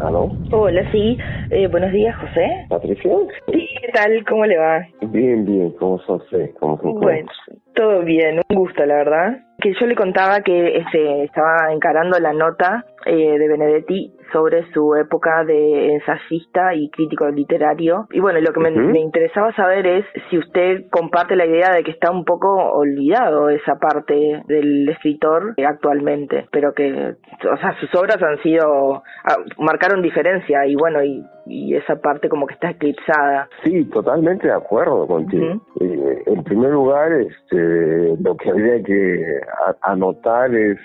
¿Aló? Hola, sí. Buenos días, José. ¿Patricia? Sí, ¿qué tal? ¿Cómo le va? Bien, bien. ¿Cómo está usted? ¿Cómo se encuentra? Bueno, todo bien. Un gusto, la verdad. Que yo le contaba que estaba encarando la nota de Benedetti sobre su época de ensayista y crítico literario. Y bueno, lo que me interesaba saber es si usted comparte la idea de que está un poco olvidado esa parte del escritor actualmente, pero que, o sea, sus obras han sido, marcaron diferencia y bueno, y esa parte como que está eclipsada. Sí, totalmente de acuerdo contigo. En primer lugar, lo que habría que anotar es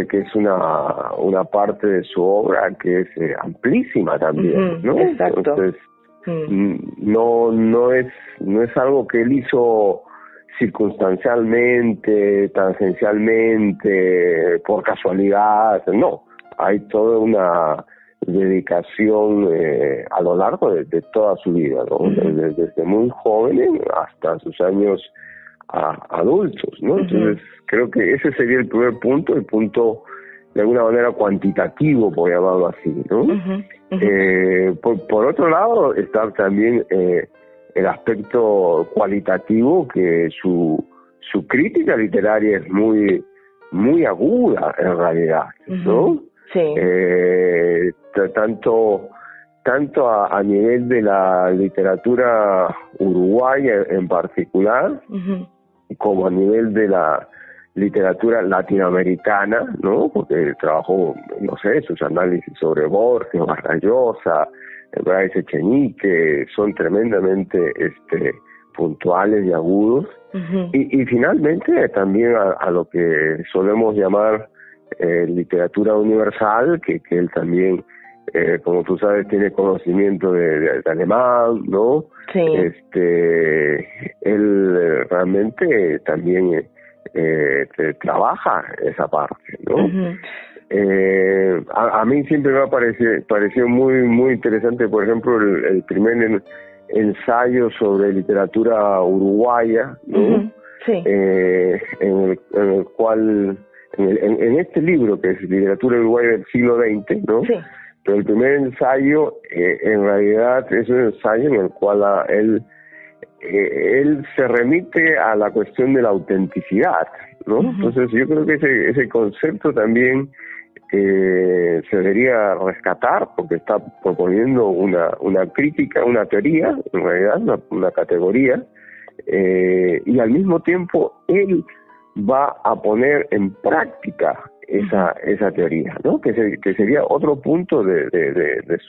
que es una parte de su obra que es amplísima también, ¿no? Exacto. Entonces, no es algo que él hizo circunstancialmente, tangencialmente, por casualidad, no. Hay toda una dedicación a lo largo de toda su vida, ¿no? Desde muy joven hasta sus años adultos, ¿no? Entonces creo que ese sería el primer punto, el punto de alguna manera cuantitativo, por llamarlo así, ¿no? Por otro lado está también el aspecto cualitativo, que su crítica literaria es muy aguda en realidad, ¿no? Sí. Tanto a nivel de la literatura uruguaya en particular, como a nivel de la literatura latinoamericana, ¿no? Porque trabajó, no sé, sus análisis sobre Borges, Vargas Llosa, Bryce Echenique, son tremendamente puntuales y agudos. Y finalmente también a lo que solemos llamar literatura universal, que él también, como tú sabes, tiene conocimiento de alemán, ¿no? Sí. Él realmente también trabaja esa parte, ¿no? A mí siempre me ha parecido muy interesante, por ejemplo, el primer ensayo sobre literatura uruguaya, ¿no? Sí. En el cual, en este libro, que es Literatura Uruguaya del siglo XX, ¿no? Sí. Pero el primer ensayo, en realidad, es un ensayo en el cual él se remite a la cuestión de la autenticidad, ¿no? Entonces yo creo que ese concepto también se debería rescatar, porque está proponiendo una crítica, una teoría, en realidad una categoría, y al mismo tiempo él va a poner en práctica esa teoría, ¿no? Que sería otro punto de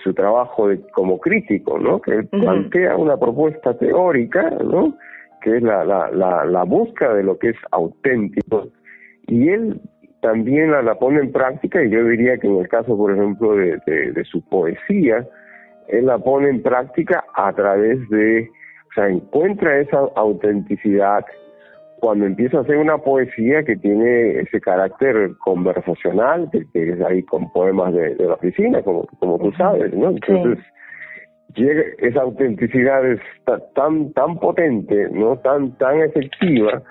su trabajo como crítico, ¿no? Que él plantea una propuesta teórica, ¿no? Que es la búsqueda de lo que es auténtico, y él también la pone en práctica. Y yo diría que en el caso, por ejemplo, de su poesía, él la pone en práctica a través o sea, encuentra esa autenticidad cuando empieza a hacer una poesía que tiene ese carácter conversacional, que es ahí con poemas de la oficina, como tú sabes, ¿no? Entonces, llega, esa autenticidad es tan potente, ¿no? Tan efectiva,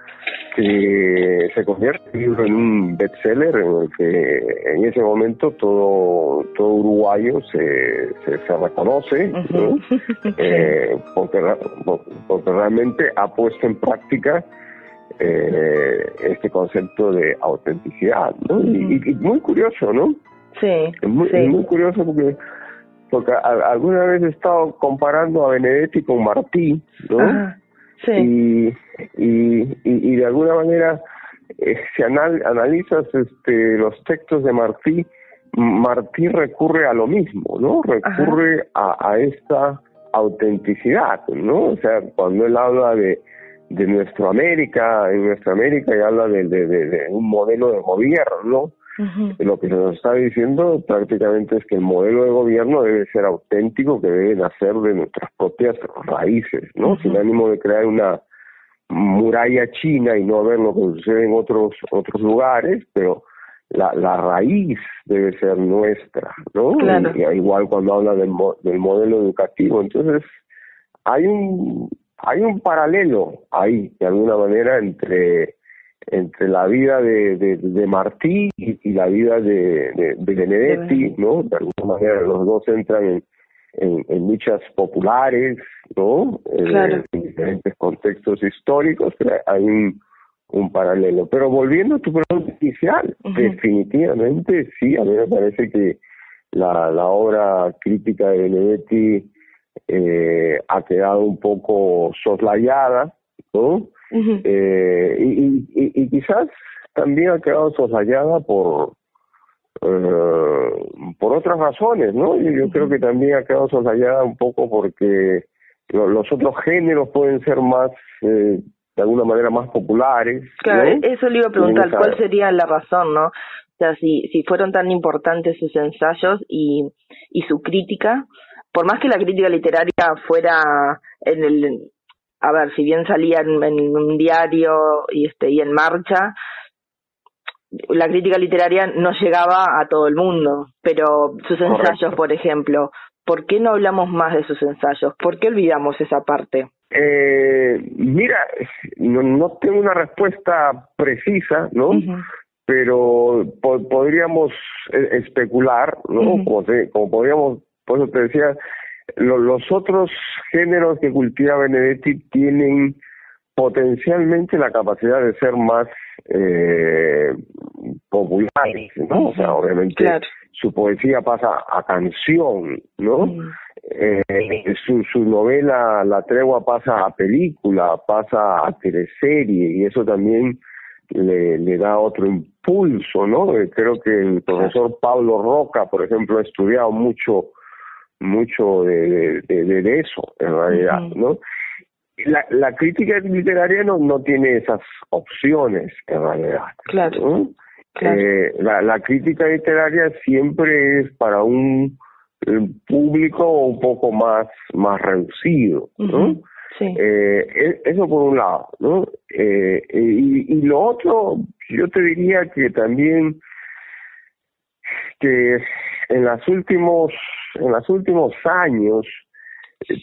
que se convierte el libro en un bestseller en el que en ese momento todo uruguayo se reconoce, ¿no? Porque realmente ha puesto en práctica este concepto de autenticidad, ¿no? Y muy curioso, ¿no? Sí. Es muy curioso porque alguna vez he estado comparando a Benedetti con Martí, ¿no? Sí. Y de alguna manera, si analizas los textos de Martí recurre a lo mismo, ¿no? Recurre a esta autenticidad, ¿no? O sea, cuando él habla de nuestra América, y habla de un modelo de gobierno, lo que se nos está diciendo prácticamente es que el modelo de gobierno debe ser auténtico, que debe nacer de nuestras propias raíces, ¿no? Sin ánimo de crear una muralla china y no ver lo que sucede en otros lugares, pero la raíz debe ser nuestra, ¿no? Claro. Y igual cuando habla del modelo educativo. Entonces, hay un paralelo ahí, de alguna manera, entre entre la vida de Martí y la vida de Benedetti, ¿no? De alguna manera los dos entran en luchas populares, ¿no? Claro. En diferentes contextos históricos, pero hay un paralelo. Pero volviendo a tu pregunta inicial, definitivamente sí, a mí me parece que la obra crítica de Benedetti ha quedado un poco soslayada, ¿no? Y quizás también ha quedado soslayada por otras razones, ¿no? Yo creo que también ha quedado soslayada un poco porque los otros géneros pueden ser más, de alguna manera, más populares. Claro, ¿no? eso le iba a preguntar, ¿cuál sería la razón, no? O sea, si fueron tan importantes sus ensayos y su crítica, por más que la crítica literaria fuera a ver, si bien salía en un diario y en Marcha, la crítica literaria no llegaba a todo el mundo, pero sus ensayos, correcto, por ejemplo, ¿por qué no hablamos más de sus ensayos? ¿Por qué olvidamos esa parte? Mira, no tengo una respuesta precisa, ¿no? Pero podríamos especular, ¿no? Como podríamos, por eso te decía, los otros géneros que cultiva Benedetti tienen potencialmente la capacidad de ser más populares, ¿no? O sea, obviamente, claro, su poesía pasa a canción, ¿no? Su novela La Tregua pasa a película, pasa a teleserie, y eso también le da otro impulso, ¿no? Creo que el profesor Pablo Roca, por ejemplo, ha estudiado mucho de eso, en realidad, ¿no? La crítica literaria no tiene esas opciones, en realidad. Claro. ¿no? Claro. La crítica literaria siempre es para un público un poco más reducido, ¿no? Sí. Eso por un lado, ¿no? Y lo otro, yo te diría que también que en los últimos años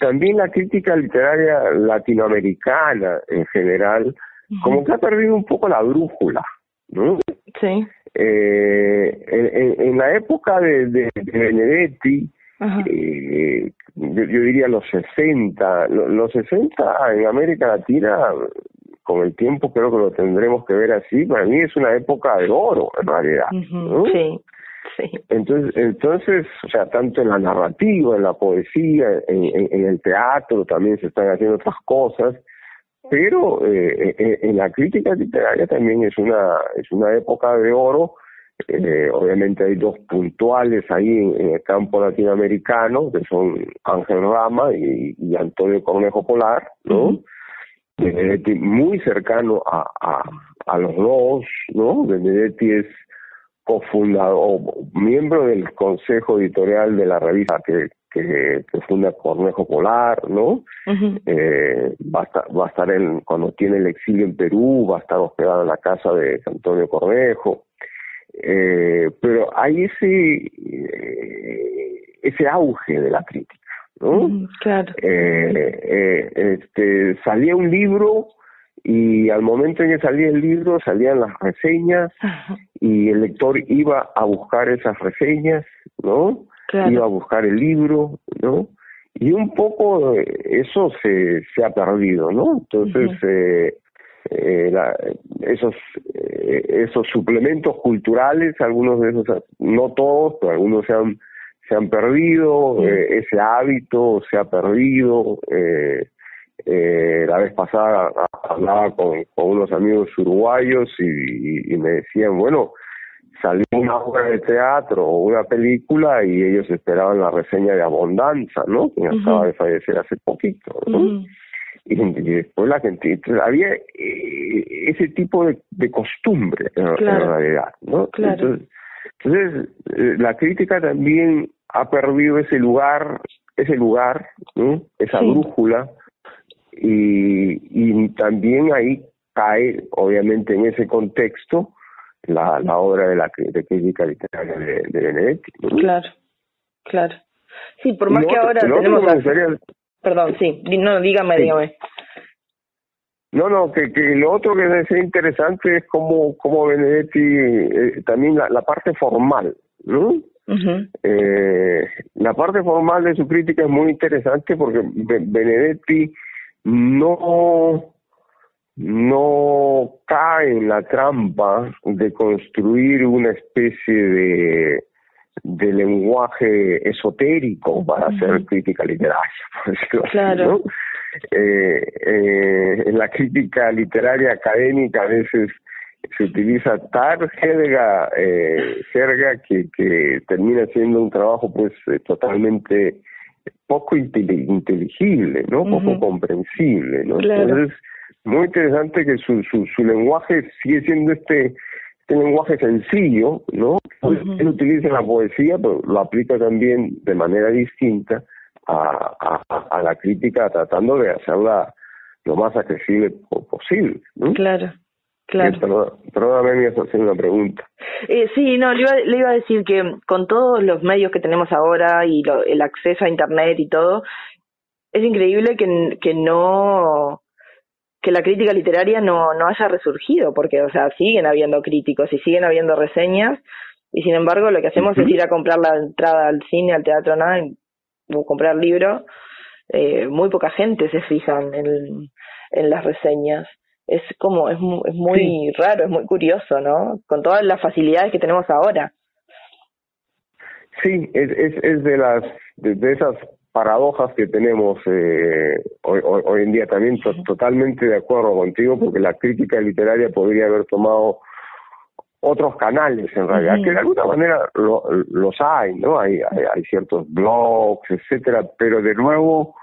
también la crítica literaria latinoamericana en general como que ha perdido un poco la brújula, ¿no? Sí. En la época de Benedetti, yo diría los 60 en América Latina, con el tiempo creo que lo tendremos que ver así, para mí es una época de oro en realidad, ¿no? Sí. Sí. Entonces, o sea, tanto en la narrativa, en la poesía, en el teatro también se están haciendo otras cosas, pero en la crítica literaria también es una época de oro. Obviamente hay dos puntuales ahí en el campo latinoamericano, que son Ángel Rama y Antonio Cornejo Polar, ¿no? Benedetti muy cercano a los dos, ¿no? Benedetti es cofundador, miembro del consejo editorial de la revista que funda Cornejo Polar, ¿no? Va a estar cuando tiene el exilio en Perú, va a estar hospedado en la casa de Antonio Cornejo. Pero hay ese auge de la crítica, ¿no? Claro. Salía un libro y al momento en que salía el libro salían las reseñas y el lector iba a buscar esas reseñas, ¿no? Claro. Iba a buscar el libro, ¿no? Y un poco eso se ha perdido, ¿no? Entonces esos suplementos culturales, algunos de esos, no todos, pero algunos se han perdido, ese hábito se ha perdido. La vez pasada hablaba con unos amigos uruguayos y me decían, bueno, salió una obra de teatro o una película y ellos esperaban la reseña de Abondanza, ¿no? Que acaba de fallecer hace poquito, ¿no? Y después la gente, entonces, había ese tipo de costumbre en realidad, ¿no? Claro. Entonces la crítica también ha perdido ese lugar, ¿no? Esa brújula, y también ahí cae, obviamente, en ese contexto la obra de crítica literaria de Benedetti, ¿no? Claro. Sí, por más que ahora tenemos... Perdón, sí, no, dígame. No, que lo otro que es interesante es como Benedetti, también la parte formal, ¿no? Uh-huh. La parte formal de su crítica es muy interesante porque Benedetti no cae en la trampa de construir una especie de lenguaje esotérico para hacer crítica literaria, por decirlo así, ¿no? En la crítica literaria académica a veces se utiliza tal jerga que termina siendo un trabajo pues totalmente poco inteligible, ¿no? Poco comprensible, ¿no? Entonces, muy interesante que su lenguaje sigue siendo este lenguaje sencillo, ¿no? Él utiliza la poesía, pero lo aplica también de manera distinta a la crítica, tratando de hacerla lo más accesible posible, ¿no? Claro. Perdóname, me ibas a hacer una pregunta. Sí, no, le iba a decir que con todos los medios que tenemos ahora y el acceso a internet y todo, es increíble que la crítica literaria no haya resurgido, porque, o sea, siguen habiendo críticos y siguen habiendo reseñas, y sin embargo lo que hacemos es ir a comprar la entrada al cine, al teatro, nada, o comprar libros. Muy poca gente se fija en las reseñas. Es muy raro, es muy curioso, ¿no? Con todas las facilidades que tenemos ahora. Sí, es de esas paradojas que tenemos hoy en día. También totalmente de acuerdo contigo, porque la crítica literaria podría haber tomado otros canales en realidad, que de alguna manera los hay, ¿no? Hay ciertos blogs, etcétera, pero de nuevo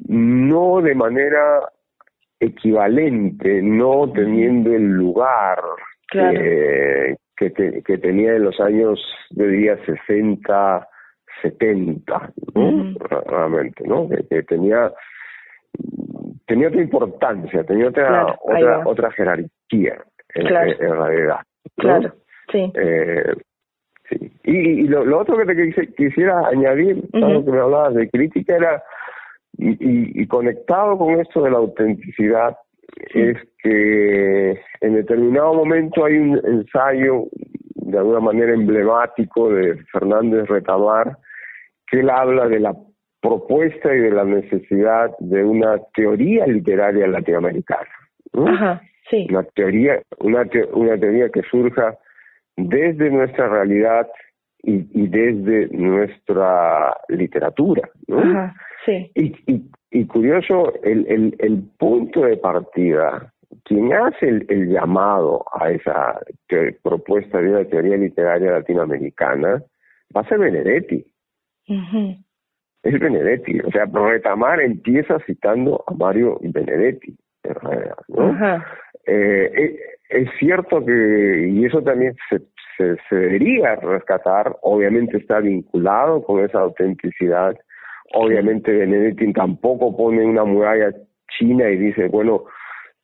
no de manera equivalente, no teniendo el lugar que tenía en los años, yo diría, 60, 70, ¿no? Realmente, ¿no? Que tenía otra importancia, tenía otra jerarquía en realidad, ¿no? Claro, sí. Sí. Y lo otro que te quisiera añadir, algo que me hablabas de crítica, era y conectado con esto de la autenticidad, es que en determinado momento hay un ensayo de alguna manera emblemático de Fernández Retamar, que él habla de la propuesta y de la necesidad de una teoría literaria latinoamericana, ¿no? Ajá, sí. Una teoría que surja desde nuestra realidad y desde nuestra literatura, ¿no? Ajá, sí. Y curioso, el punto de partida, quien hace el llamado a esa propuesta de una teoría literaria latinoamericana, va a ser Benedetti. Es Benedetti. O sea, Retamar empieza citando a Mario Benedetti, en realidad, ¿no? Es cierto que, y eso también se debería rescatar, obviamente está vinculado con esa autenticidad. Obviamente Benedetti tampoco pone una muralla china y dice, bueno,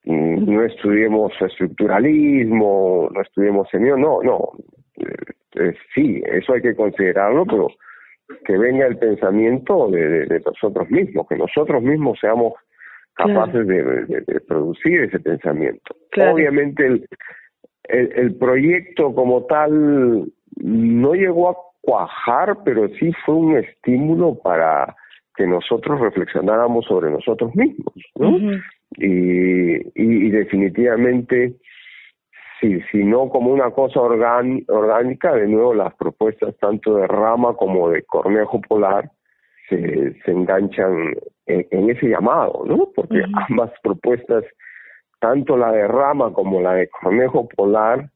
no estudiemos estructuralismo, no estudiemos semiótica, no. Sí, eso hay que considerarlo, pero que venga el pensamiento de nosotros mismos, que nosotros mismos seamos capaces de producir ese pensamiento. Obviamente el proyecto como tal no llegó a cuajar, pero sí fue un estímulo para que nosotros reflexionáramos sobre nosotros mismos, ¿no? Y definitivamente, si no como una cosa orgánica, de nuevo las propuestas tanto de Rama como de Cornejo Polar se enganchan en ese llamado, ¿no? Porque ambas propuestas, tanto la de Rama como la de Cornejo Polar,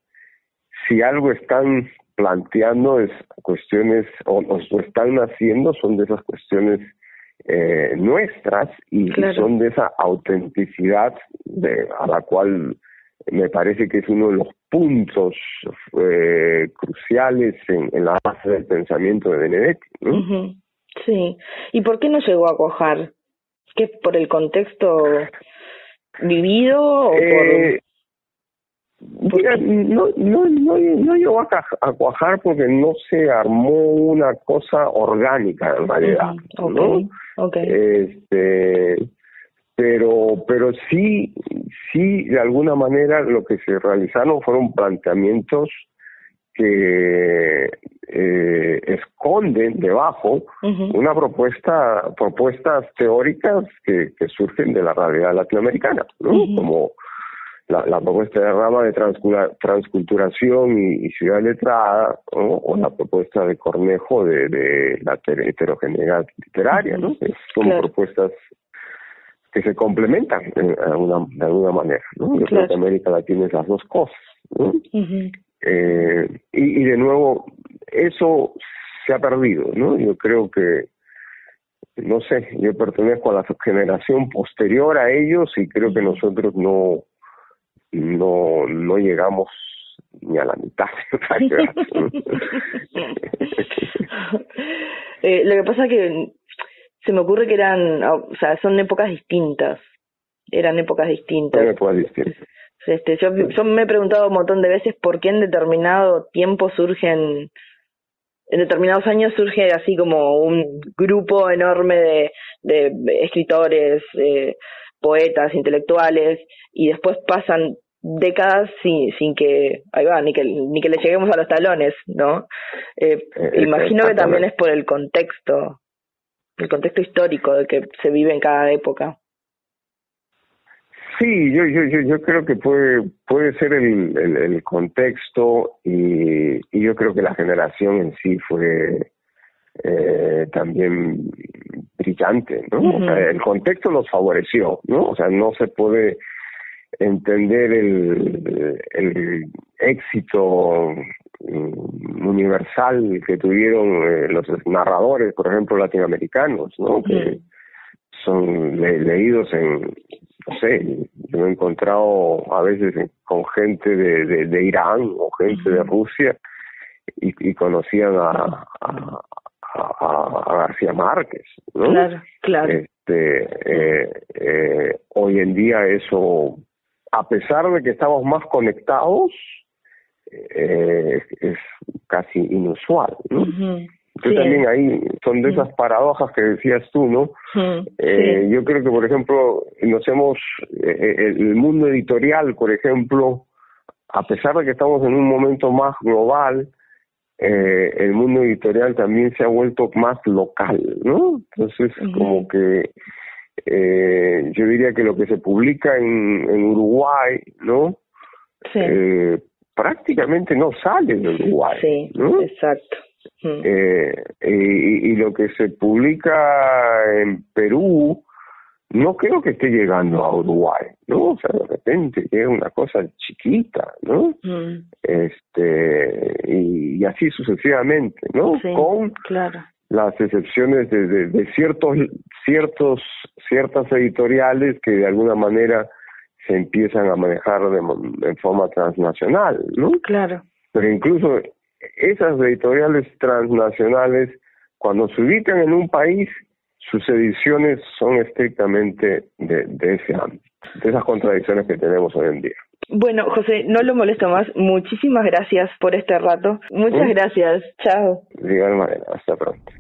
si algo están planteando es cuestiones, o están haciendo, son de esas cuestiones nuestras y son de esa autenticidad a la cual me parece que es uno de los puntos cruciales en la base del pensamiento de Benedetti, ¿no? Sí. ¿Y por qué no llegó a cuajar? ¿Qué por el contexto vivido o por...? Mira, no llegó a cuajar porque no se armó una cosa orgánica en realidad, ¿no? Okay. Pero sí sí, de alguna manera lo que se realizaron fueron planteamientos que esconden debajo una propuestas teóricas que surgen de la realidad latinoamericana, ¿no? Como la propuesta de rama de transculturación y ciudad letrada, ¿no? O la propuesta de Cornejo de la heterogeneidad literaria, ¿no? Son propuestas que se complementan de alguna manera, ¿no? Yo creo que América Latina es las dos cosas, ¿no? Y de nuevo, eso se ha perdido, ¿no? Yo creo que, no sé, yo pertenezco a la generación posterior a ellos y creo que nosotros no llegamos ni a la mitad. Lo que pasa es que se me ocurre que son épocas distintas. Eran épocas distintas. Yo me he preguntado un montón de veces por qué en determinado tiempo en determinados años surge así como un grupo enorme de escritores, poetas, intelectuales, y después pasan décadas sin que, ni que le lleguemos a los talones, ¿no? Imagino que también es por el contexto histórico de que se vive en cada época. Sí, yo creo que puede ser el contexto y yo creo que la generación en sí fue también brillante, ¿no? O sea, el contexto los favoreció, ¿no? O sea, no se puede entender el éxito universal que tuvieron los narradores, por ejemplo, latinoamericanos, ¿no? Que son leídos no sé, yo me he encontrado a veces con gente de Irán o gente de Rusia y conocían a García Márquez, ¿no? Claro. Hoy en día eso, a pesar de que estamos más conectados, es casi inusual, ¿no? También ahí son de esas paradojas que decías tú, ¿no? Yo creo que, por ejemplo, el mundo editorial, por ejemplo, a pesar de que estamos en un momento más global, el mundo editorial también se ha vuelto más local, ¿no? Entonces, como que yo diría que lo que se publica en Uruguay, ¿no? Prácticamente no sale de Uruguay, ¿no? Exacto. Y lo que se publica en Perú no creo que esté llegando a Uruguay, ¿no? O sea, de repente es una cosa chiquita, ¿no? Y así sucesivamente, ¿no? Con las excepciones de ciertas editoriales que de alguna manera se empiezan a manejar en forma transnacional, ¿no? Claro. Pero incluso esas editoriales transnacionales, cuando se ubican en un país, sus ediciones son estrictamente de ese ámbito, de esas contradicciones que tenemos hoy en día. Bueno, José, no lo molesto más. Muchísimas gracias por este rato. Muchas gracias. Chao. De igual manera, hasta pronto.